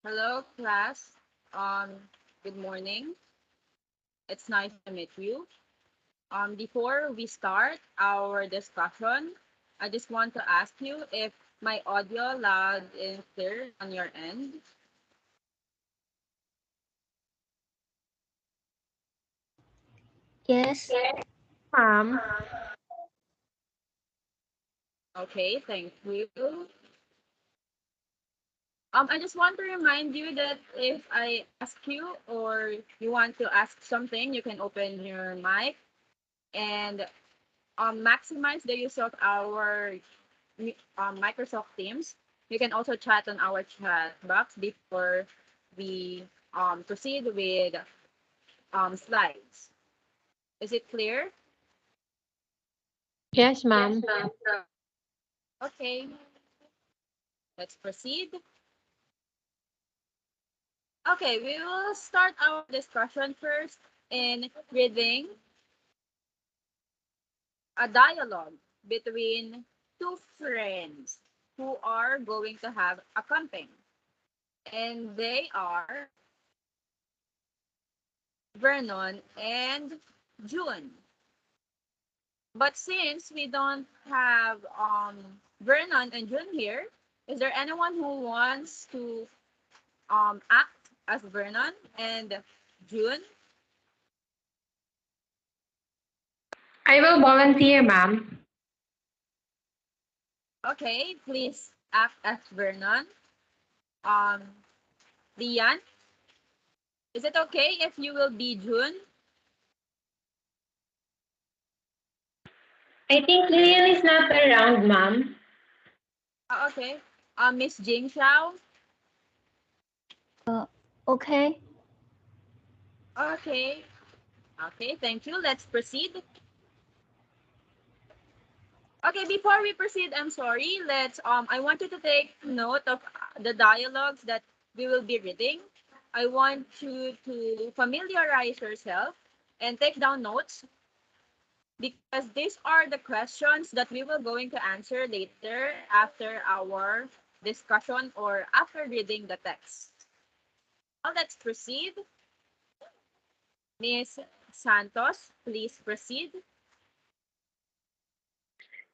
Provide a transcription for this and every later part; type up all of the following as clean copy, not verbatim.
Hello, class. Good morning. It's nice to meet you. Before we start our discussion, I just want to ask you if my audio loud and clear on your end. Yes, Okay, thank you. I just want to remind you that if I ask you or you want to ask something, you can open your mic and maximize the use of our Microsoft Teams. You can also chat on our chat box before we proceed with slides. Is it clear? yes, ma'am. Okay, let's proceed. Okay, we will start our discussion first in reading a dialogue between two friends who are going to have a camping. And they are Vernon and June. But since we don't have Vernon and June here, is there anyone who wants to act as Vernon and June? I will volunteer, ma'am. Okay, please act as Vernon. Um, Dian, is it okay if you will be June? I think Lillian is not around, ma'am. Okay. Miss Jing Xiao. Okay. Okay. Okay, thank you. Let's proceed. Okay, before we proceed, I'm sorry. I want you to take note of the dialogues that we will be reading. I want you to familiarize yourself and take down notes because these are the questions that we will going to answer later after our discussion or after reading the text. Now let's proceed. Miss Santos, please proceed.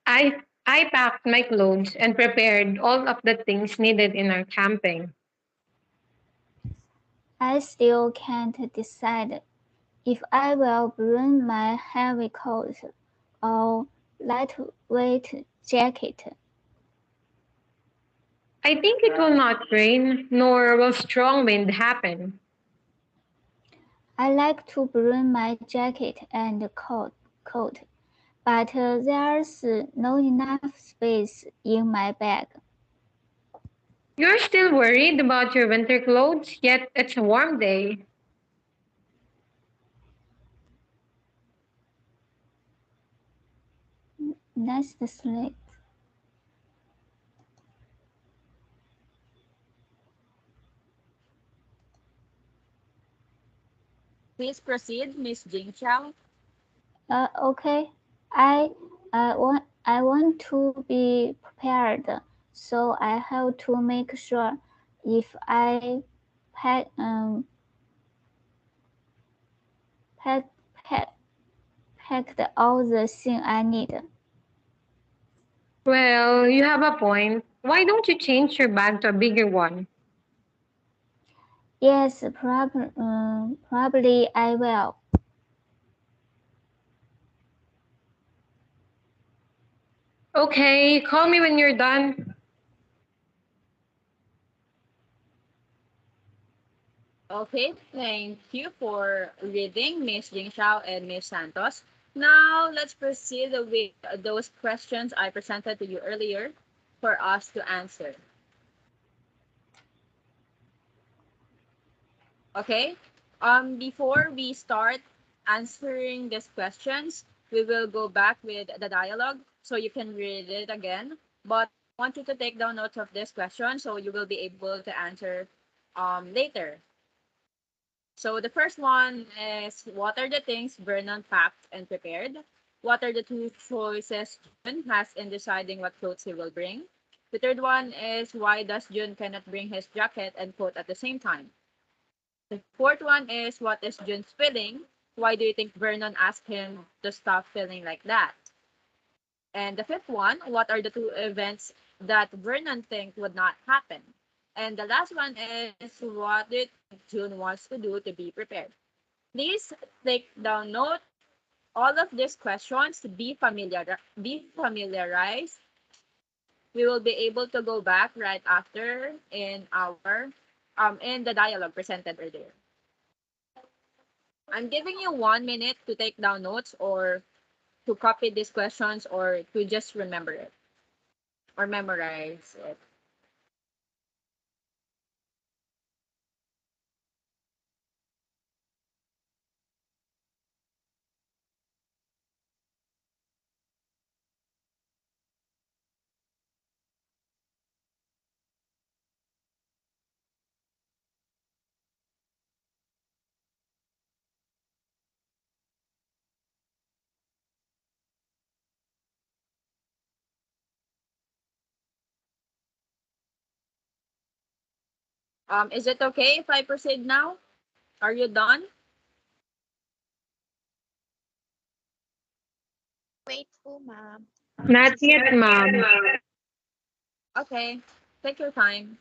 I packed my clothes and prepared all of the things needed in our camping. I still can't decide if I will bring my heavy coat or lightweight jacket. I think it will not rain, nor will strong wind happen. I like to bring my jacket and coat, but there's not enough space in my bag. You're still worried about your winter clothes, yet it's a warm day. Next slide. Please proceed, Miss Jing Xiao. Okay. I want to be prepared, so I have to make sure if I pack pack pack packed all the things I need. Well, you have a point. Why don't you change your bag to a bigger one? Yes, probably I will. Okay, call me when you're done. Okay, thank you for reading, Miss Jing Xiao and Miss Santos. Now, let's proceed with those questions I presented to you earlier for us to answer. Okay? Before we start answering these questions, we will go back with the dialogue so you can read it again. But I want you to take down notes of this question so you will be able to answer later. So the first one is what are the things Vernon packed and prepared? What are the two choices June has in deciding what clothes he will bring? The third one is why does June cannot bring his jacket and coat at the same time? The fourth one is what is June's feeling? Why do you think Vernon asked him to stop feeling like that? And the fifth one, what are the two events that Vernon think would not happen? And the last one is what do you think June wants to do to be prepared? Please take down note all of these questions to be familiarized. We will be able to go back right after in our in the dialogue presented earlier. I'm giving you 1 minute to take down notes or to copy these questions or to just remember it or memorize it. Is it okay if I proceed now? Are you done? Wait po, ma'am. Not yet, ma'am. Okay, take your time.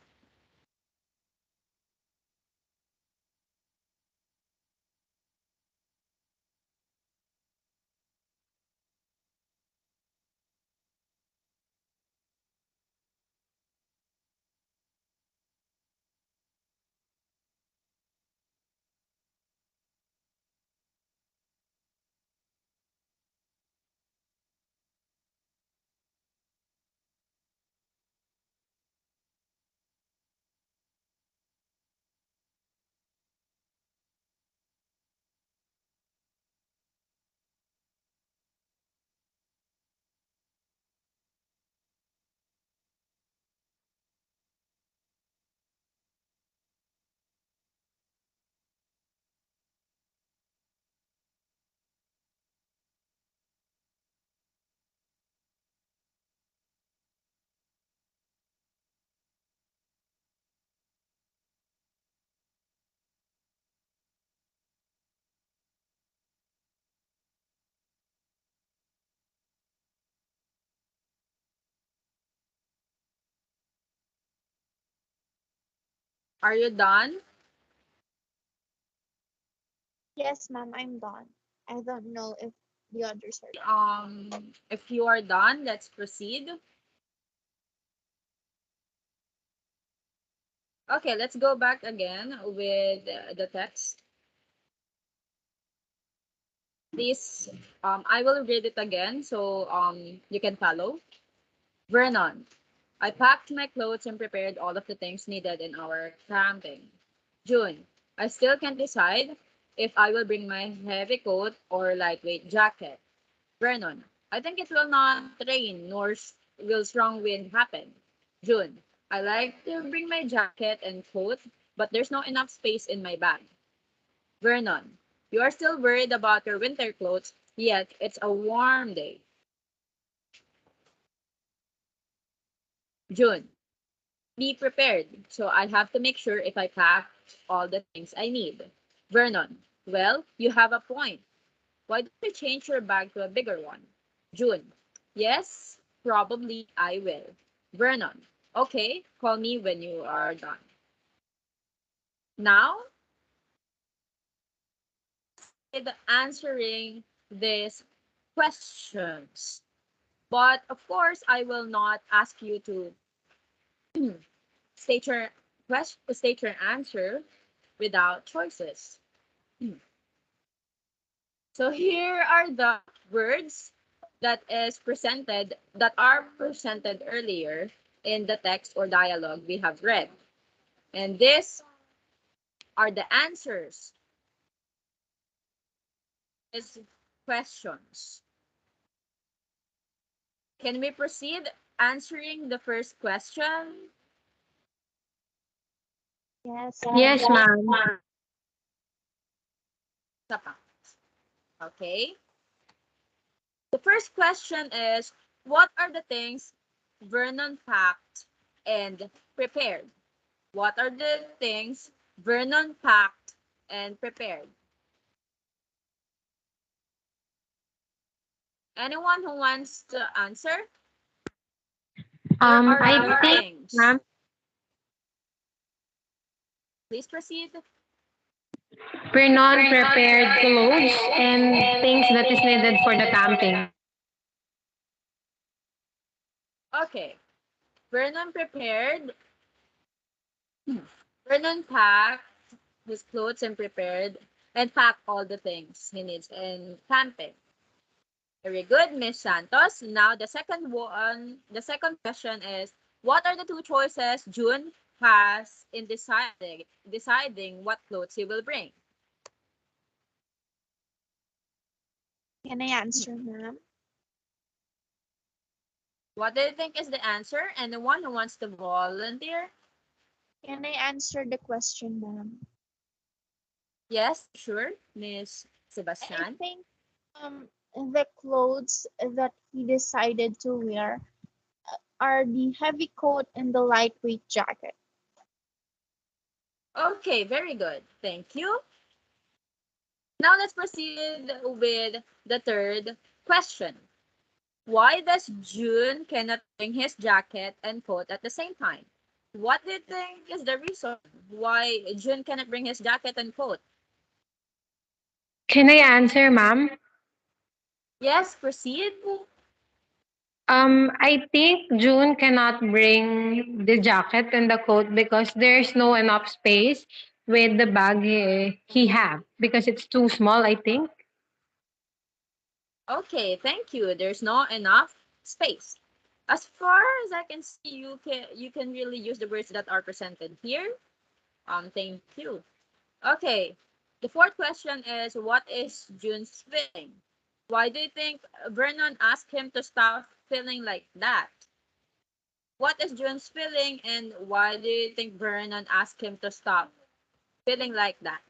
Are you done? Yes, ma'am, I'm done. I don't know if the others are. If you are done, let's proceed. Okay, let's go back again with the text. Please, I will read it again so you can follow. Vernon, I packed my clothes and prepared all of the things needed in our camping. June, I still can't decide if I will bring my heavy coat or lightweight jacket. Vernon, I think it will not rain nor will strong wind happen. June, I like to bring my jacket and coat, but there's not enough space in my bag. Vernon, you are still worried about your winter clothes, yet it's a warm day. June, be prepared, so I have to make sure if I pack all the things I need. Vernon, well, you have a point. Why don't you change your bag to a bigger one? June, yes, probably I will. Vernon, okay, call me when you are done. Now, with answering these questions. But of course, I will not ask you to state your state your answer without choices. So here are the words that are presented earlier in the text or dialogue we have read. And these are the answers to these questions. Can we proceed answering the first question? Yes, Yes, ma'am. ma'am. Okay. The first question is, what are the things Vernon packed and prepared? What are the things Vernon packed and prepared? Anyone who wants to answer? There are I two think, things. ma'am, Please proceed. Vernon prepared clothes and things that is needed for the camping. Okay. Vernon prepared. Vernon packed his clothes and prepared and packed all the things he needs in camping. Very good, Miss Santos. Now the second question is, what are the two choices June has in deciding what clothes he will bring? Can I answer, ma'am? What do you think is the answer? Anyone who wants to volunteer? Can I answer the question, ma'am? Yes, sure, Miss I Sebastian. think the clothes that he decided to wear are the heavy coat and the lightweight jacket. Okay, very good. Thank you. Now let's proceed with the third question. Why does June cannot bring his jacket and coat at the same time? What do you think is the reason why June cannot bring his jacket and coat? Can I answer, ma'am? Yes, proceed. I think June cannot bring the jacket and the coat because there's no enough space with the bag he have because it's too small, I think. Okay, thank you. There's not enough space. As far as I can see, you can really use the words that are presented here. Thank you. Okay. The fourth question is, what is June's feeling? Why do you think Vernon asked him to stop feeling like that? What is June's feeling, and why do you think Vernon asked him to stop feeling like that?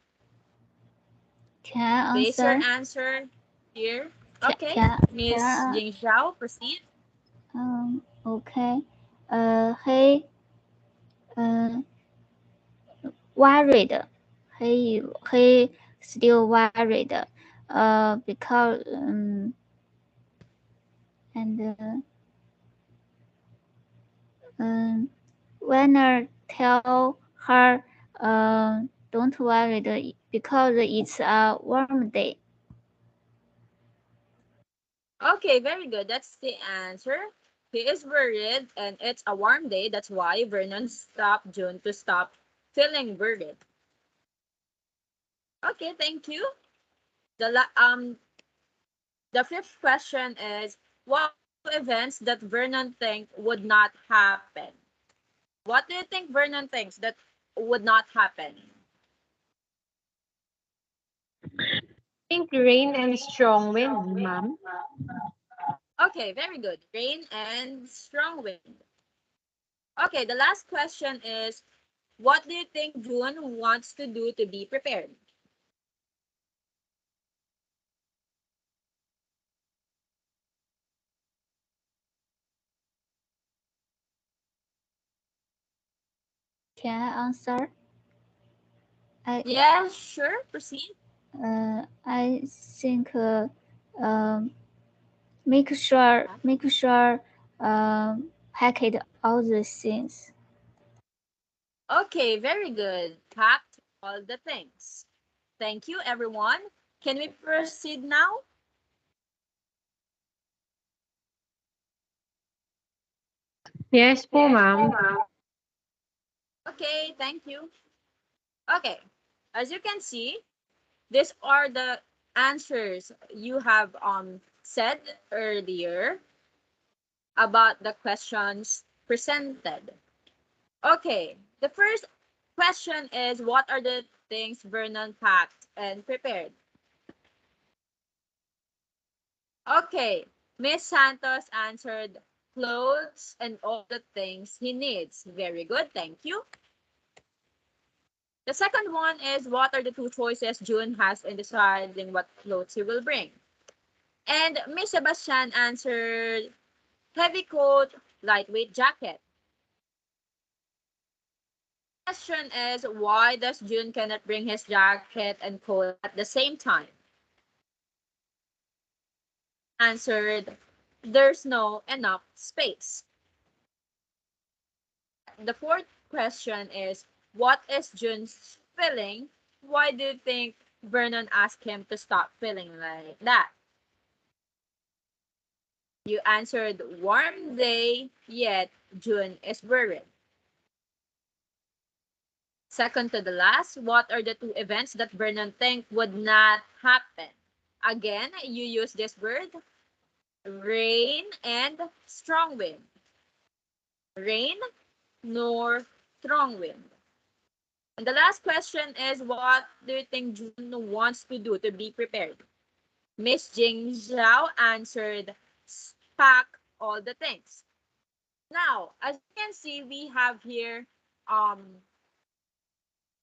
Can I Base your answer? answer here. Can, Okay, can, can Miss I, Jing Zhao, proceed. okay. He uh, worried. He still worried. Because and when I tell her don't worry because it's a warm day. Okay, very good. That's the answer. He is worried, and it's a warm day. That's why Vernon stopped June to stop feeling worried. Okay, thank you. The fifth question is, what two events that Vernon think would not happen? What do you think Vernon thinks that would not happen? I think rain and strong wind, ma'am. Okay, very good. Rain and strong wind. Okay, the last question is, what do you think June wants to do to be prepared? Can I answer? I Yes, sure, proceed. I think um, make sure packet all the things. Okay, very good. Packed all the things. Thank you, everyone. Can we proceed now? Yes po, ma'am. Okay, thank you. Okay, as you can see, these are the answers you have said earlier about the questions presented. Okay, the first question is, what are the things Vernon packed and prepared? Okay, Miss Santos answered clothes and all the things he needs. Very good, thank you. The second one is, what are the two choices June has in deciding what clothes he will bring? And Miss Sebastian answered heavy coat, lightweight jacket. Question is, why does June cannot bring his jacket and coat at the same time? Answered, there's no enough space. The fourth question is, what is June's feeling? Why do you think Vernon asked him to stop feeling like that? You answered, warm day, yet June is worried. Second to the last, what are the two events that Vernon think would not happen? Again, you use this word, rain and strong wind. Rain nor strong wind. And the last question is, what do you think June wants to do to be prepared? Miss Jing Zhao answered, pack all the things. Now, as you can see, we have here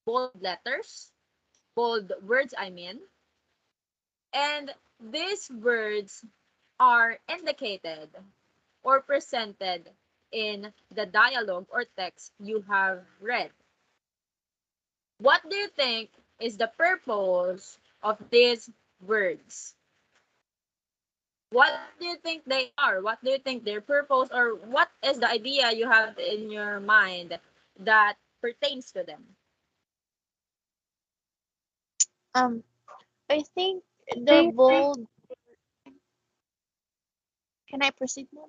bold letters, bold words, I mean, and these words are indicated or presented in the dialogue or text you have read. What do you think is the purpose of these words? What do you think they are? What do you think their purpose, or what is the idea you have in your mind that pertains to them? Um, I think the Think bold. Can I proceed, ma'am?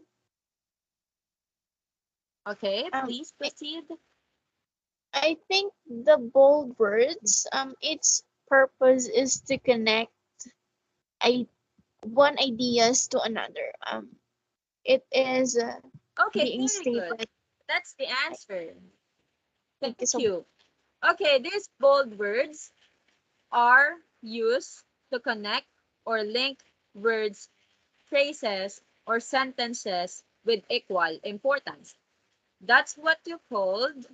Okay, Um, please I, proceed. I think the bold words. Its purpose is to connect I one ideas to another. It is Okay, being very good. stated. That's the answer. Thank you Thank so much. you. Okay, these bold words are used to connect or link words, phrases, or sentences with equal importance. That's what you called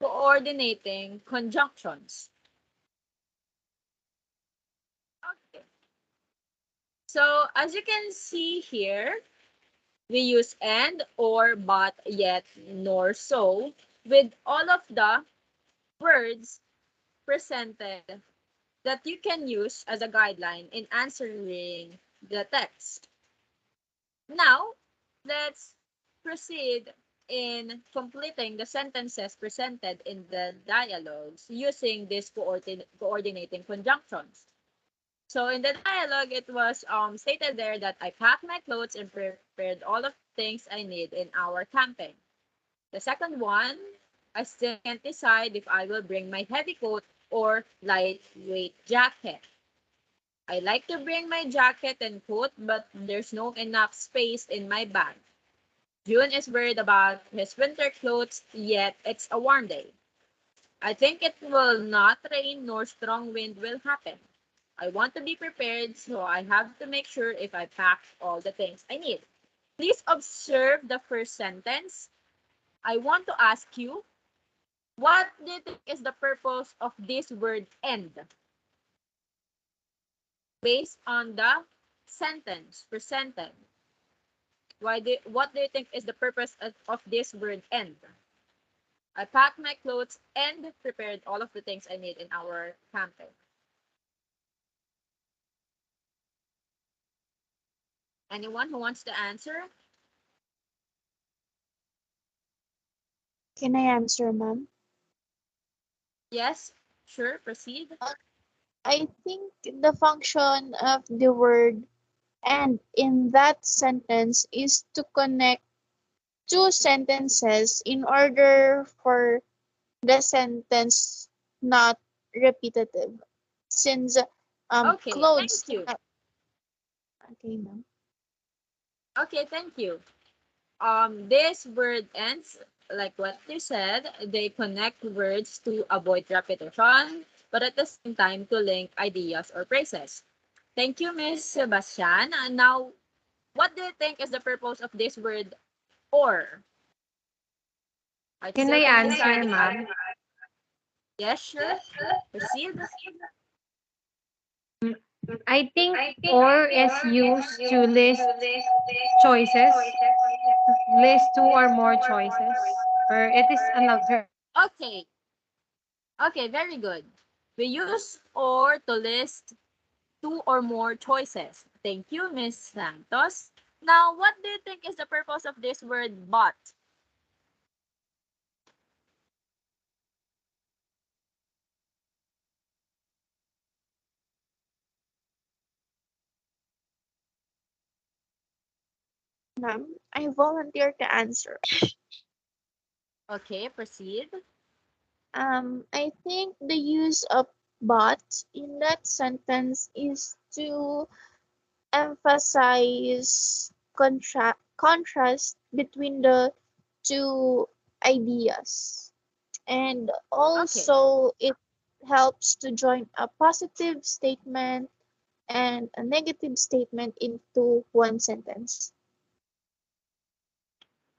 coordinating conjunctions. Okay. So as you can see here, we use and, or, but, yet, nor, so with all of the words presented that you can use as a guideline in answering the text. Now, let's proceed in completing the sentences presented in the dialogues using these coordinating conjunctions. So in the dialogue, it was stated there that I packed my clothes and prepared all of the things I need in our camping. The second one, I still can't decide if I will bring my heavy coat or lightweight jacket. I like to bring my jacket and coat, but there's no enough space in my bag. June is worried about his winter clothes, yet it's a warm day. I think it will not rain nor strong wind will happen. I want to be prepared, so I have to make sure if I pack all the things I need. Please observe the first sentence. I want to ask you, what do you think is the purpose of this word end? Based on the sentence presented. What do you think is the purpose of this word end? I packed my clothes and prepared all of the things I need in our camping. Anyone who wants to answer? Can I answer, ma'am? Yes, sure, proceed. I think the function of the word and in that sentence is to connect two sentences in order for the sentence not repetitive. Since Okay, clothes thank you. okay, ma'am. Okay, thank you. This word ends, like what you said, they connect words to avoid repetition, but at the same time to link ideas or phrases. Thank you, Miss Sebastian. And now, what do you think is the purpose of this word or? I can still I can answer, decide if I. ma'am? Yes, sure. Proceed. I think or is used to list choices, list two or more choices, or it is an alternative. Okay. Okay, very good. We use or to list two or more choices. Thank you, Miss Santos. Now, what do you think is the purpose of this word but? Ma'am, I volunteer to answer. Okay, proceed. I think the use of but in that sentence is to emphasize contrast between the two ideas. And Okay. also, it helps to join a positive statement and a negative statement into one sentence.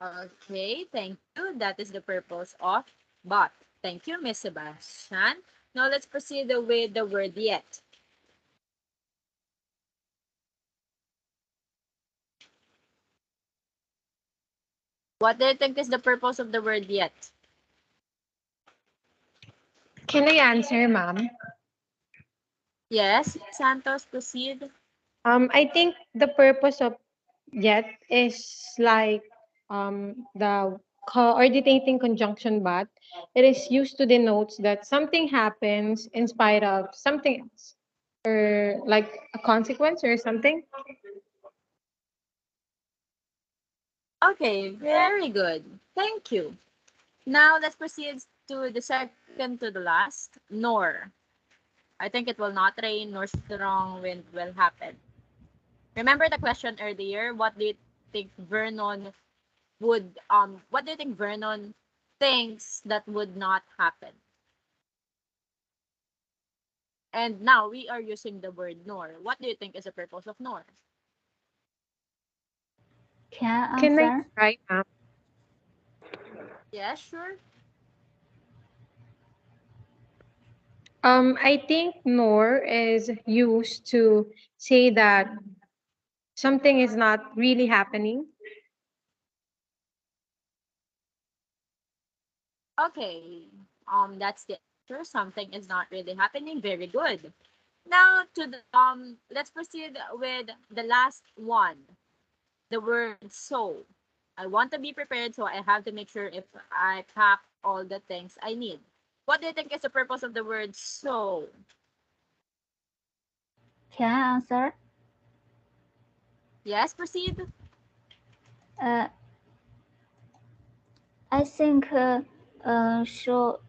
Okay, thank you. That is the purpose of but. Thank you, Miss Sebastian. Now let's proceed with the word yet. What do you think is the purpose of the word yet? Can I answer, ma'am? Yes, Santos, proceed. I think the purpose of yet is like the coordinating conjunction but. It is used to denote that something happens in spite of something else, or like a consequence or something. Okay, very good. Thank you. Now let's proceed to the second to the last, nor. I think it will not rain nor strong wind will happen. Remember the question earlier? What do you think Vernon what do you think Vernon thinks that would not happen? And now we are using the word nor. What do you think is the purpose of nor? Can I Can I answer? try, ma'am? Yeah, sure. I think nor is used to say that something is not really happening. Okay. That's the answer. Something is not really happening. Very good. Now to the let's proceed with the last one. The word so. I want to be prepared, so I have to make sure if I pack all the things I need. What do you think is the purpose of the word so? Can I answer? Yes, proceed. Uh, I think show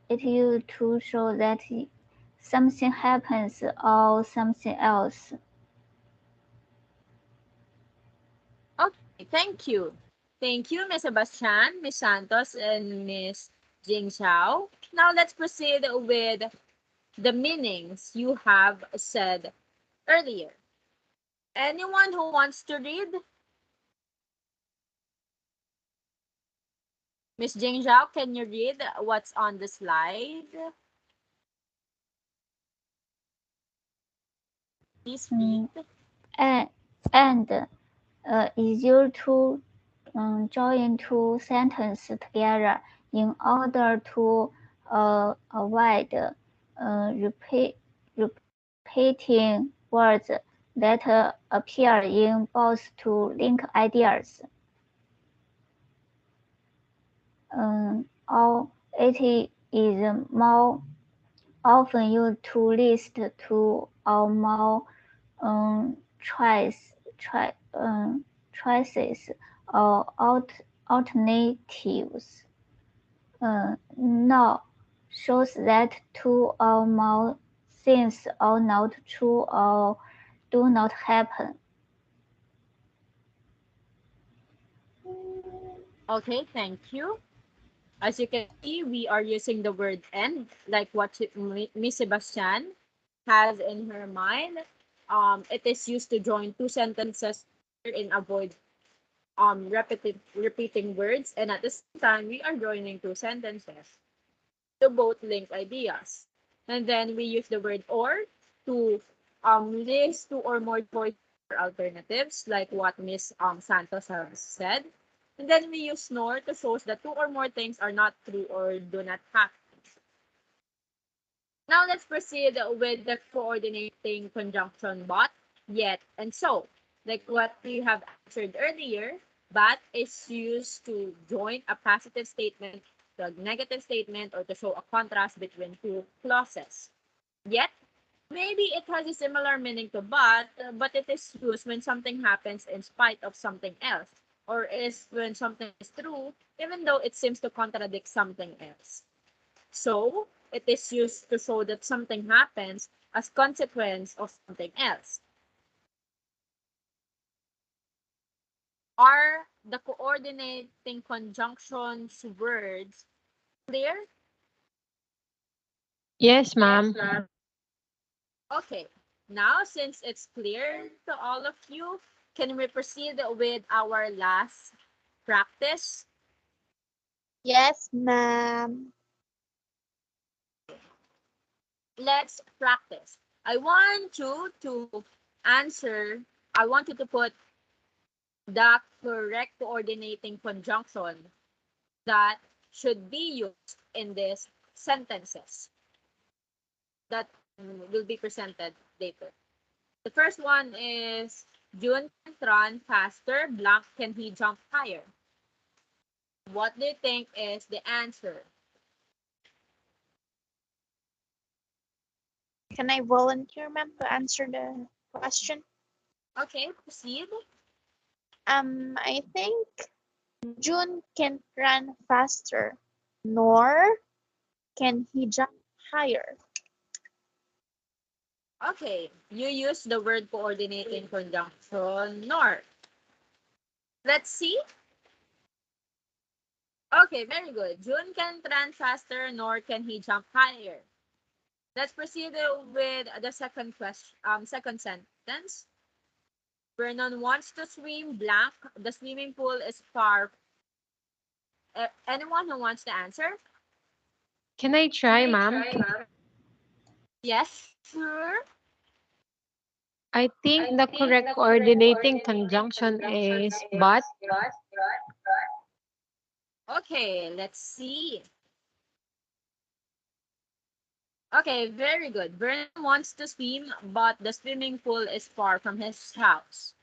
it used to show that something happens or something else. Okay, thank you. Thank you, Miss Sebastian, Miss Santos, and Miss Jing Xiao. Now let's proceed with the meanings you have said earlier. Anyone who wants to read? Miss Jing Xiao, can you read what's on the slide? Please read. Mm, and and is used to join two sentences together in order to avoid repeating words that appear in both to link ideas. Or it is more often used to list two or more choices or alternatives. Now shows that two or more things are not true or do not happen. Okay, thank you. As you can see, we are using the word and, like what Miss Sebastian has in her mind. It is used to join two sentences and avoid repeating words, and at the same time, we are joining two sentences to both link ideas. And then we use the word or to list two or more choice alternatives, like what Miss Santos has said. And then we use NOR to show that two or more things are not true or do not happen. Now let's proceed with the coordinating conjunction but, yet, and so. Like what we have answered earlier, but is used to join a positive statement to a negative statement or to show a contrast between two clauses. Yet, maybe it has a similar meaning to but it is used when something happens in spite of something else, or is when something is true, even though it seems to contradict something else. So, it is used to show that something happens as consequence of something else. Are the coordinating conjunctions words clear? Yes, ma'am. Okay, now since it's clear to all of you, can we proceed with our last practice? Yes, ma'am. Let's practice. I want you to answer, I want you to put the correct coordinating conjunction that should be used in these sentences that will be presented later. The first one is June can run faster, blank can he jump higher. What do you think is the answer? Can I volunteer, ma'am, to answer the question? Okay, proceed. I think June can run faster, nor can he jump higher. Okay, you use the word coordinating conjunction nor. Let's see. Okay, very good. June can run faster, nor can he jump higher. Let's proceed with the second question. Second sentence. Vernon wants to swim. Blank. The swimming pool is far. Anyone who wants to answer? Can I try, ma'am? Yes, sir. I think the correct coordinating conjunction is but. Okay, let's see. Okay, very good. Vernon wants to swim, but the swimming pool is far from his house.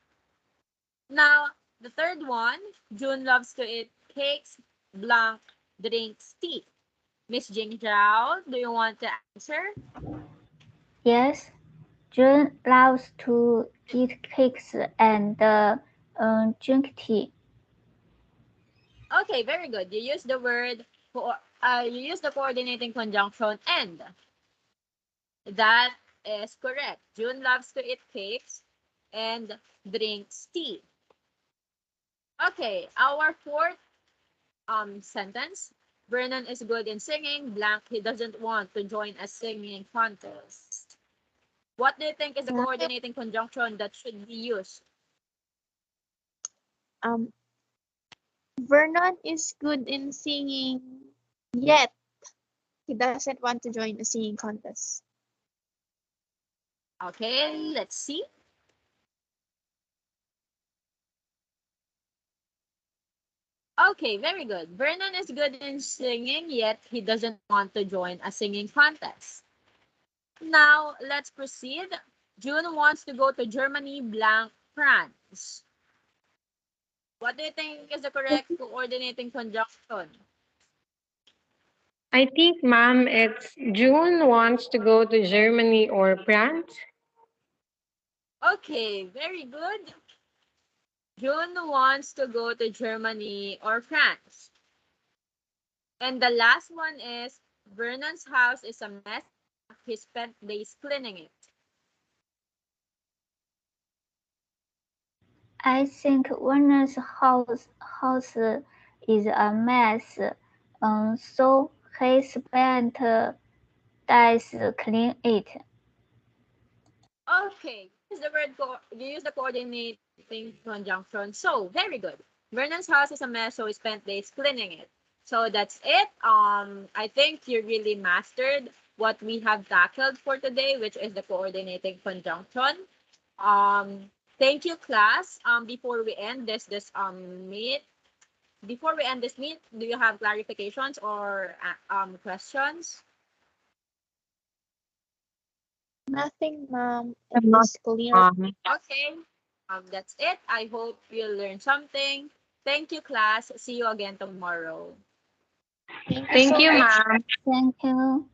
Now, the third one, June loves to eat cakes, blank drinks tea. Miss Jing Zhao, do you want to answer? Yes, June loves to eat cakes and drink tea. Okay, very good. You use the word, you use the coordinating conjunction and. That is correct. June loves to eat cakes and drinks tea. Okay, our fourth sentence. Vernon is good in singing, blank, he doesn't want to join a singing contest. What do you think is the coordinating conjunction that should be used? Um, Vernon is good in singing, yet he doesn't want to join a singing contest. Okay, let's see. Okay, very good. Vernon is good in singing, yet he doesn't want to join a singing contest. Now, let's proceed. June wants to go to Germany, blank, France. What do you think is the correct coordinating conjunction? I think, ma'am, it's June wants to go to Germany or France. Okay, very good. June wants to go to Germany or France. And the last one is Vernon's house is a mess. He spent days cleaning it. I think Werner's house is a mess, so he spent days clean it. Okay, you use the coordinating conjunction. So very good. Vernon's house is a mess, so he spent days cleaning it. So that's it. I think you really mastered what we have tackled for today, which is the coordinating conjunction. Thank you, class. Before we end this meet, before we end this meet, do you have clarifications or questions? Nothing, ma'am. It Not, is clear. Okay. That's it. I hope you learned something. Thank you, class. See you again tomorrow. Thank you Thank so you, much. ma'am. Thank you.